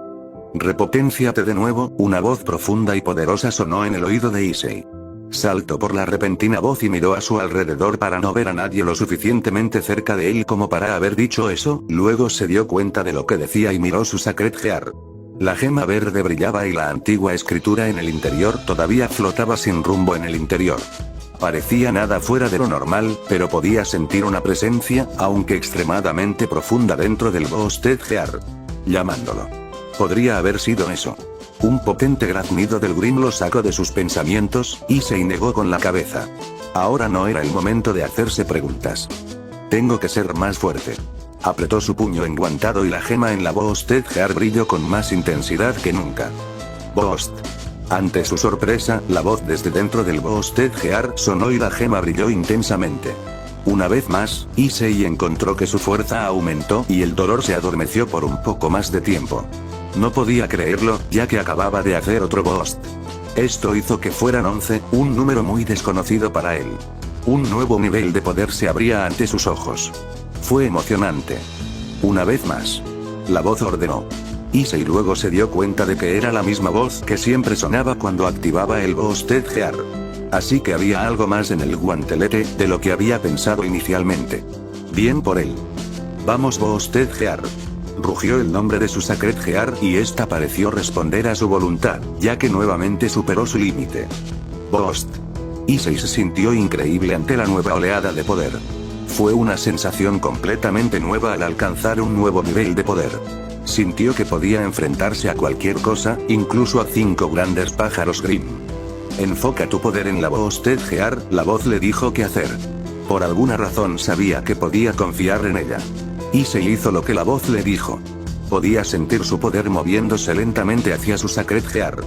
Repoténciate de nuevo, una voz profunda y poderosa sonó en el oído de Issei. Saltó por la repentina voz y miró a su alrededor para no ver a nadie lo suficientemente cerca de él como para haber dicho eso, luego se dio cuenta de lo que decía y miró su Sacred Gear. La gema verde brillaba y la antigua escritura en el interior todavía flotaba sin rumbo en el interior. Parecía nada fuera de lo normal, pero podía sentir una presencia, aunque extremadamente profunda dentro del Boosted Gear. llamándolo. Podría haber sido eso. Un potente graznido del Grim lo sacó de sus pensamientos, y se negó con la cabeza. Ahora no era el momento de hacerse preguntas. Tengo que ser más fuerte. Apretó su puño enguantado y la gema en la Boosted Heart brilló con más intensidad que nunca. Boost. Ante su sorpresa, la voz desde dentro del Boosted Heart sonó y la gema brilló intensamente. Una vez más, Issei encontró que su fuerza aumentó y el dolor se adormeció por un poco más de tiempo. No podía creerlo, ya que acababa de hacer otro Boost. Esto hizo que fueran 11, un número muy desconocido para él. Un nuevo nivel de poder se abría ante sus ojos. Fue emocionante. Una vez más. La voz ordenó. Issei luego se dio cuenta de que era la misma voz que siempre sonaba cuando activaba el Boosted Heart. Así que había algo más en el guantelete de lo que había pensado inicialmente. Bien por él. Vamos Boosted Heart. Rugió el nombre de su Sacred Heart y esta pareció responder a su voluntad, ya que nuevamente superó su límite. Boost. Issei se sintió increíble ante la nueva oleada de poder. Fue una sensación completamente nueva al alcanzar un nuevo nivel de poder. Sintió que podía enfrentarse a cualquier cosa, incluso a 5 grandes pájaros Grim. Enfoca tu poder en la Boosted Heart, la voz le dijo qué hacer. Por alguna razón sabía que podía confiar en ella. Issei hizo lo que la voz le dijo. Podía sentir su poder moviéndose lentamente hacia su Sacred Heart.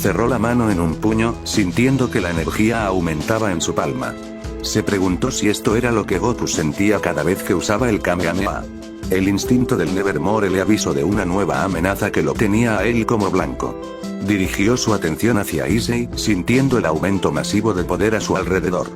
Cerró la mano en un puño, sintiendo que la energía aumentaba en su palma. Se preguntó si esto era lo que Goku sentía cada vez que usaba el Kamehameha. El instinto del Nevermore le avisó de una nueva amenaza que lo tenía a él como blanco. Dirigió su atención hacia Issei, sintiendo el aumento masivo de poder a su alrededor.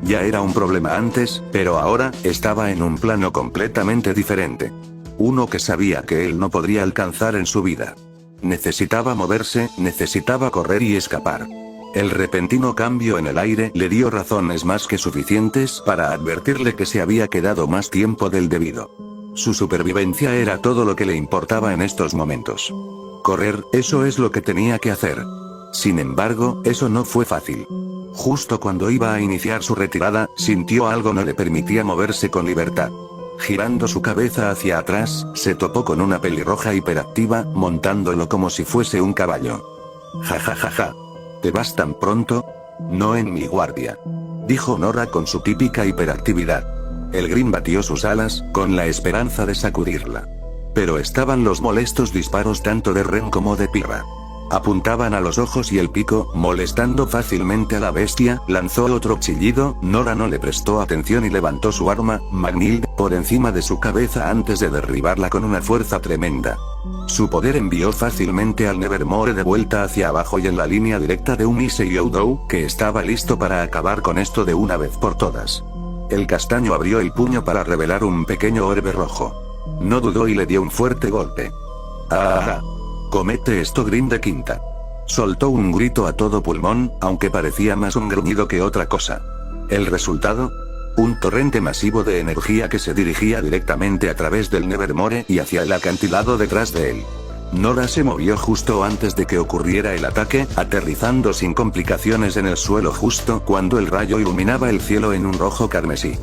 Ya era un problema antes, pero ahora, estaba en un plano completamente diferente. Uno que sabía que él no podría alcanzar en su vida. Necesitaba moverse, necesitaba correr y escapar. El repentino cambio en el aire le dio razones más que suficientes para advertirle que se había quedado más tiempo del debido. Su supervivencia era todo lo que le importaba en estos momentos. Correr, eso es lo que tenía que hacer. Sin embargo, eso no fue fácil. Justo cuando iba a iniciar su retirada, sintió algo no le permitía moverse con libertad. Girando su cabeza hacia atrás, se topó con una pelirroja hiperactiva, montándolo como si fuese un caballo. Ja ja ja ja. ¿Te vas tan pronto? No en mi guardia. Dijo Nora con su típica hiperactividad. El Grim batió sus alas, con la esperanza de sacudirla. Pero estaban los molestos disparos tanto de Ren como de Pirra. Apuntaban a los ojos y el pico, molestando fácilmente a la bestia, lanzó otro chillido, Nora no le prestó atención y levantó su arma, Magnild, por encima de su cabeza antes de derribarla con una fuerza tremenda. Su poder envió fácilmente al Nevermore de vuelta hacia abajo y en la línea directa de un Issei Oudou, que estaba listo para acabar con esto de una vez por todas. El castaño abrió el puño para revelar un pequeño orbe rojo. No dudó y le dio un fuerte golpe. ¡Ah! Comete esto Grim de quinta. Soltó un grito a todo pulmón, aunque parecía más un gruñido que otra cosa. ¿El resultado? Un torrente masivo de energía que se dirigía directamente a través del Nevermore y hacia el acantilado detrás de él. Nora se movió justo antes de que ocurriera el ataque, aterrizando sin complicaciones en el suelo justo cuando el rayo iluminaba el cielo en un rojo carmesí.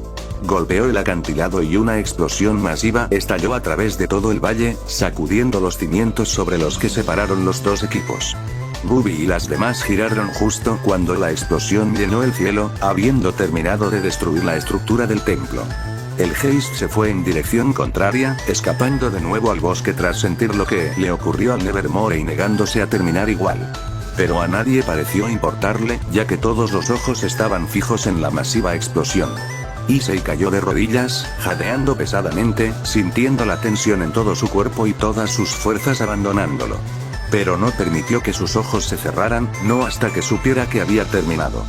Golpeó el acantilado y una explosión masiva estalló a través de todo el valle, sacudiendo los cimientos sobre los que se pararon los dos equipos. Ruby y las demás giraron justo cuando la explosión llenó el cielo, habiendo terminado de destruir la estructura del templo. El Haste se fue en dirección contraria, escapando de nuevo al bosque tras sentir lo que le ocurrió al Nevermore y negándose a terminar igual. Pero a nadie pareció importarle, ya que todos los ojos estaban fijos en la masiva explosión. Issei cayó de rodillas, jadeando pesadamente, sintiendo la tensión en todo su cuerpo y todas sus fuerzas abandonándolo. Pero no permitió que sus ojos se cerraran, no hasta que supiera que había terminado.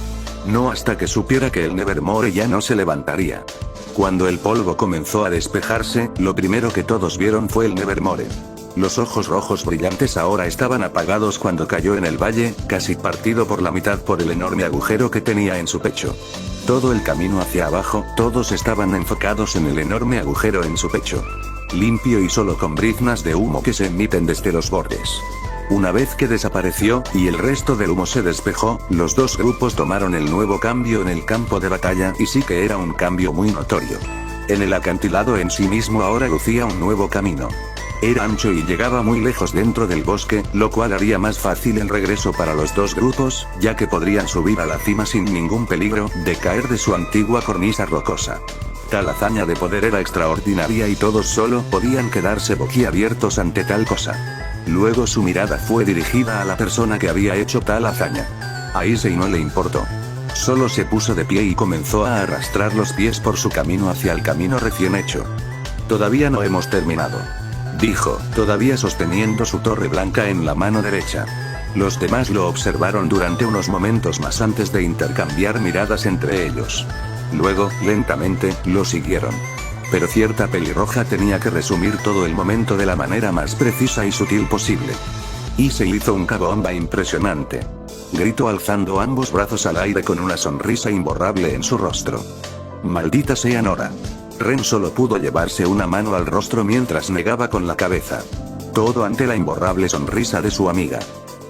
No hasta que supiera que el Nevermore ya no se levantaría. Cuando el polvo comenzó a despejarse, lo primero que todos vieron fue el Nevermore. Los ojos rojos brillantes ahora estaban apagados cuando cayó en el valle, casi partido por la mitad por el enorme agujero que tenía en su pecho. Todo el camino hacia abajo, todos estaban enfocados en el enorme agujero en su pecho. Limpio y solo con briznas de humo que se emiten desde los bordes. Una vez que desapareció, y el resto del humo se despejó, los dos grupos tomaron el nuevo cambio en el campo de batalla y sí que era un cambio muy notorio. En el acantilado en sí mismo ahora lucía un nuevo camino. Era ancho y llegaba muy lejos dentro del bosque, lo cual haría más fácil el regreso para los dos grupos, ya que podrían subir a la cima sin ningún peligro de caer de su antigua cornisa rocosa. Tal hazaña de poder era extraordinaria y todos solo podían quedarse boquiabiertos ante tal cosa. Luego su mirada fue dirigida a la persona que había hecho tal hazaña. A Issei no le importó. Solo se puso de pie y comenzó a arrastrar los pies por su camino hacia el camino recién hecho. Todavía no hemos terminado, dijo, todavía sosteniendo su torre blanca en la mano derecha. Los demás lo observaron durante unos momentos más antes de intercambiar miradas entre ellos. Luego, lentamente, lo siguieron. Pero cierta pelirroja tenía que resumir todo el momento de la manera más precisa y sutil posible. Issei hizo un cabomba impresionante. Gritó alzando ambos brazos al aire con una sonrisa imborrable en su rostro. Maldita sea Nora. Ren solo pudo llevarse una mano al rostro mientras negaba con la cabeza. Todo ante la imborrable sonrisa de su amiga.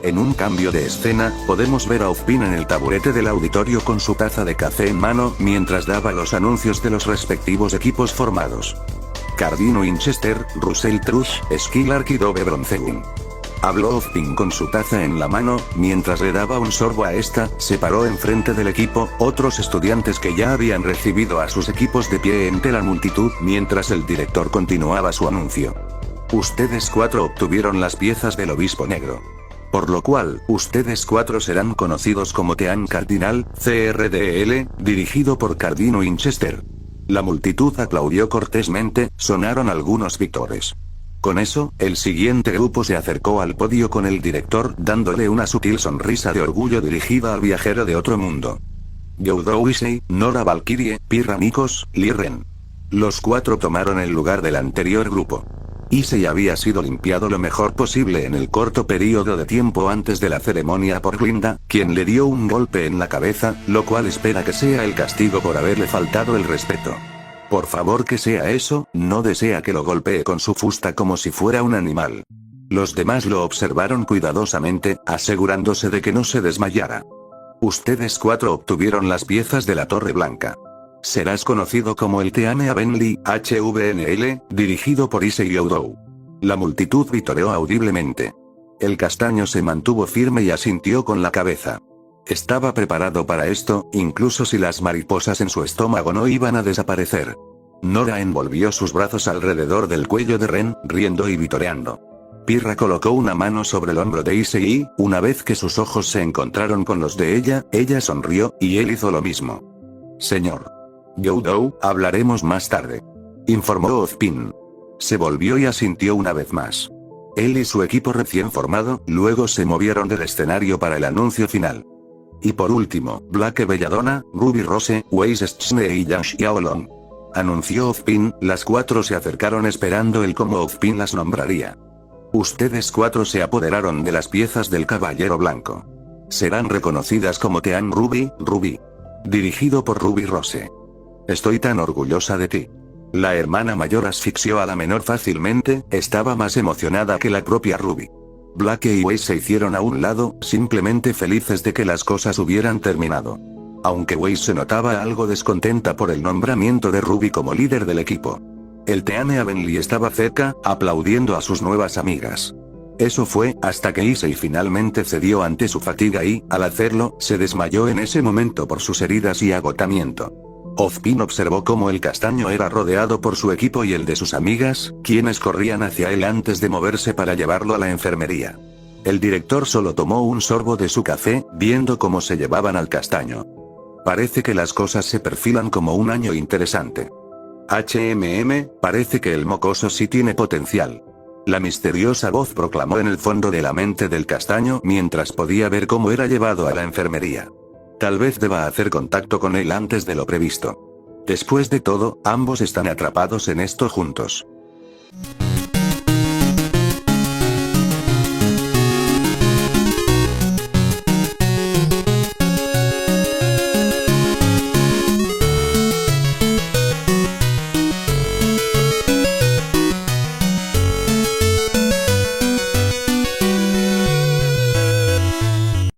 En un cambio de escena, podemos ver a Ozpin en el taburete del auditorio con su taza de café en mano, mientras daba los anuncios de los respectivos equipos formados. Cardino Winchester, Russell Trush, Skylark y Dove Bronzegun. Habló Ozpin con su taza en la mano, mientras le daba un sorbo a esta, se paró enfrente del equipo, otros estudiantes que ya habían recibido a sus equipos de pie entre la multitud, mientras el director continuaba su anuncio. Ustedes 4 obtuvieron las piezas del obispo negro. Por lo cual, ustedes 4 serán conocidos como Team Cardinal, CRDL, dirigido por Cardino Winchester. La multitud aplaudió cortésmente, sonaron algunos victores. Con eso, el siguiente grupo se acercó al podio con el director dándole una sutil sonrisa de orgullo dirigida al viajero de otro mundo. Youdou Issei, Nora Valkyrie, Pirra Nikos, Lee Ren. Los 4 tomaron el lugar del anterior grupo. Issei había sido limpiado lo mejor posible en el corto periodo de tiempo antes de la ceremonia por Glinda, quien le dio un golpe en la cabeza, lo cual espera que sea el castigo por haberle faltado el respeto. Por favor que sea eso, no desea que lo golpee con su fusta como si fuera un animal. Los demás lo observaron cuidadosamente, asegurándose de que no se desmayara. Ustedes 4 obtuvieron las piezas de la Torre Blanca. Serás conocido como el Team Avenli, HVNL, dirigido por Issei Youdou. La multitud vitoreó audiblemente. El castaño se mantuvo firme y asintió con la cabeza. Estaba preparado para esto, incluso si las mariposas en su estómago no iban a desaparecer. Nora envolvió sus brazos alrededor del cuello de Ren, riendo y vitoreando. Pirra colocó una mano sobre el hombro de Issei y, una vez que sus ojos se encontraron con los de ella sonrió, y él hizo lo mismo. Señor Youdou, hablaremos más tarde, informó Ozpin. Se volvió y asintió una vez más. Él y su equipo recién formado, luego se movieron del escenario para el anuncio final. Y por último, Blake Belladonna, Ruby Rose, Weiss Schne y Yang Xiaolong. Anunció Ozpin, las 4 se acercaron esperando el cómo Ozpin las nombraría. Ustedes 4 se apoderaron de las piezas del Caballero Blanco. Serán reconocidas como Team Ruby, dirigido por Ruby Rose. Estoy tan orgullosa de ti. La hermana mayor asfixió a la menor fácilmente, estaba más emocionada que la propia Ruby. Blake y Weiss se hicieron a un lado, simplemente felices de que las cosas hubieran terminado. Aunque Weiss se notaba algo descontenta por el nombramiento de Ruby como líder del equipo. El Team Avenli estaba cerca, aplaudiendo a sus nuevas amigas. Eso fue, hasta que Issei finalmente cedió ante su fatiga y, al hacerlo, se desmayó en ese momento por sus heridas y agotamiento. Ozpin observó cómo el castaño era rodeado por su equipo y el de sus amigas, quienes corrían hacia él antes de moverse para llevarlo a la enfermería. El director solo tomó un sorbo de su café, viendo cómo se llevaban al castaño. Parece que las cosas se perfilan como un año interesante. Parece que el mocoso sí tiene potencial. La misteriosa voz proclamó en el fondo de la mente del castaño mientras podía ver cómo era llevado a la enfermería. Tal vez deba hacer contacto con él antes de lo previsto. Después de todo, ambos están atrapados en esto juntos.